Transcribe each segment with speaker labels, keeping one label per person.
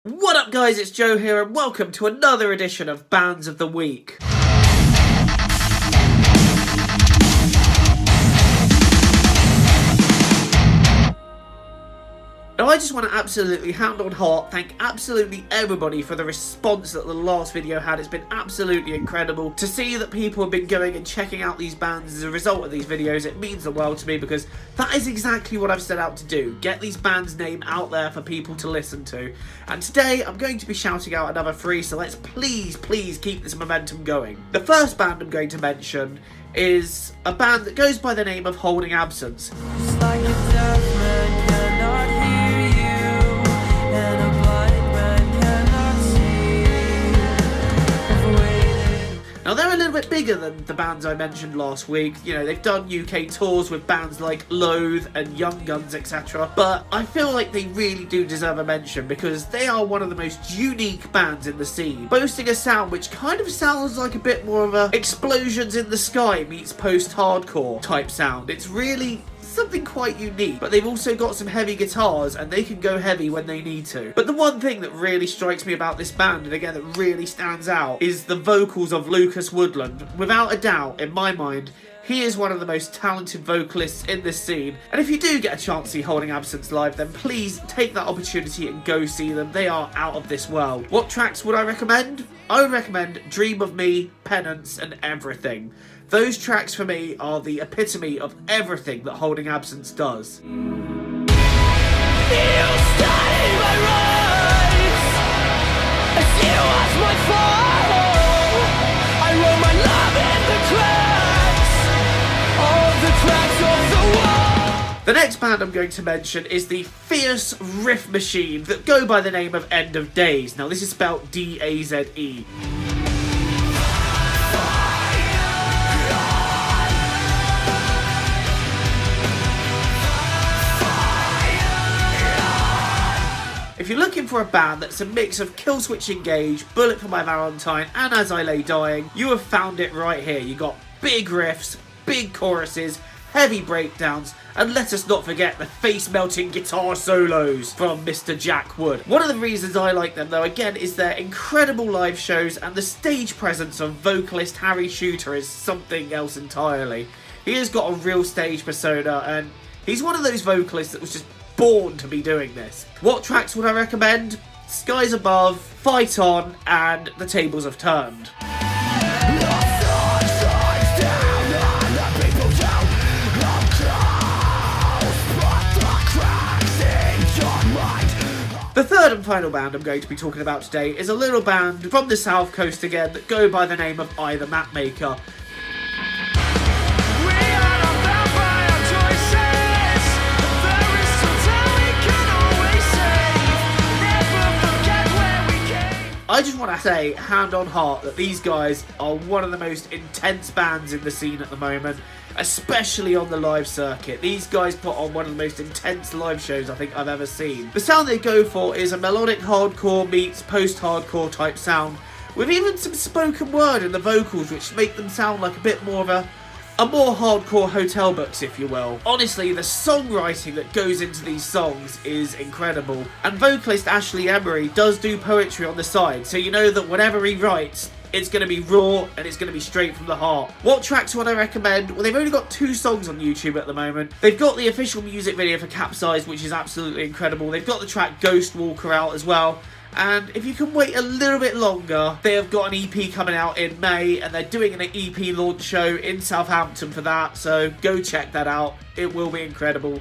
Speaker 1: What up guys, it's Joe here and welcome to another edition of Bands of the Week. Now I just want to absolutely hand on heart thank absolutely everybody for the response that the last video had. It's been absolutely incredible to see that people have been going and checking out these bands as a result of these videos. It means the world to me because that is exactly what I've set out to do. Get these bands' name out there for people to listen to. And today I'm going to be shouting out another three, so let's please keep this momentum going. The first band I'm going to mention is a band that goes by the name of Holding Absence. Now they're a little bit bigger than the bands I mentioned last week. You know, they've done UK tours with bands like Loathe and Young Guns, etc. But I feel like they really do deserve a mention because they are one of the most unique bands in the scene, boasting a sound which kind of sounds like a bit more of a Explosions in the Sky meets post-hardcore type sound. It's really something quite unique, but they've also got some heavy guitars and they can go heavy when they need to. But the one thing that really strikes me about this band, and again that really stands out, is the vocals of Lucas Woodland. Without a doubt, in my mind, he is one of the most talented vocalists in this scene, and if you do get a chance to see Holding Absence live, then please take that opportunity and go see them. They are out of this world. What tracks would I recommend? I would recommend Dream of Me, Penance and Everything. Those tracks for me are the epitome of everything that Holding Absence does. The next band I'm going to mention is the fierce riff machine that go by the name of End of Daze. Now this is spelled D-A-Z-E. If you're looking for a band that's a mix of Killswitch Engage, Bullet for My Valentine and As I Lay Dying, you have found it right here. You got big riffs, big choruses, heavy breakdowns, and let us not forget the face-melting guitar solos from Mr. Jack Wood. One of the reasons I like them though, again, is their incredible live shows, and the stage presence of vocalist Harry Shooter is something else entirely. He has got a real stage persona, and he's one of those vocalists that was just born to be doing this. What tracks would I recommend? Skies Above, Fight On, and The Tables Have Turned. The third and final band I'm going to be talking about today is a little band from the South Coast again that go by the name of The Mapmaker. I just want to say, hand on heart, that these guys are one of the most intense bands in the scene at the moment, especially on the live circuit. These guys put on one of the most intense live shows I think I've ever seen. The sound they go for is a melodic hardcore meets post-hardcore type sound, with even some spoken word in the vocals which make them sound like a bit more of a more hardcore hotel books, if you will. Honestly, the songwriting that goes into these songs is incredible. And vocalist Ashley Emery does do poetry on the side, so you know that whatever he writes, it's going to be raw and it's going to be straight from the heart. What tracks would I recommend? Well, they've only got 2 songs on YouTube at the moment. They've got the official music video for Capsize, which is absolutely incredible. They've got the track Ghost Walker out as well. And if you can wait a little bit longer, they have got an EP coming out in May, and they're doing an EP launch show in Southampton for that, so go check that out. It will be incredible.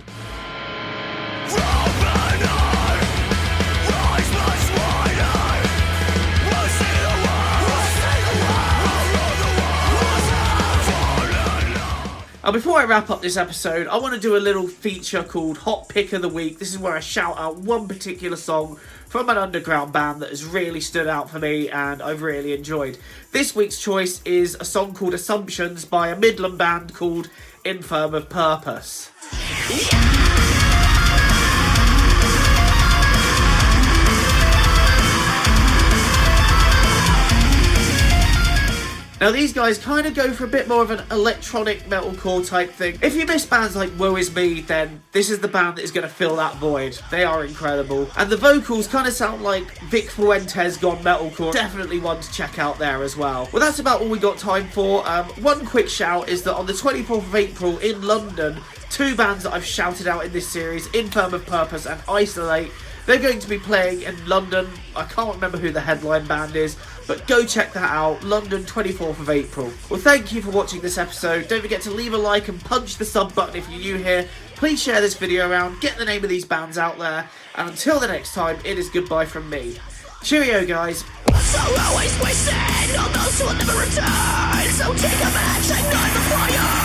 Speaker 1: And before I wrap up this episode, I want to do a little feature called Hot Pick of the Week. This is where I shout out one particular song from an underground band that has really stood out for me and I've really enjoyed. This week's choice is a song called Assumptions by a Midland band called Infirm of Purpose. Now these guys kind of go for a bit more of an electronic metalcore type thing. If you miss bands like Woe Is Me, then this is the band that is going to fill that void. They are incredible. And the vocals kind of sound like Vic Fuentes gone metalcore. Definitely one to check out there as well. Well, that's about all we got time for. One quick shout is that on the 24th of April in London, two bands that I've shouted out in this series, Infirm of Purpose and Isolate, they're going to be playing in London. I can't remember who the headline band is, but go check that out. London, 24th of April. Well, thank you for watching this episode. Don't forget to leave a like and punch the sub button if you're new here. Please share this video around, get the name of these bands out there, and until the next time, it is goodbye from me. Cheerio, guys.
Speaker 2: So always wasted on those who will never return. So take a match, ignite the fire.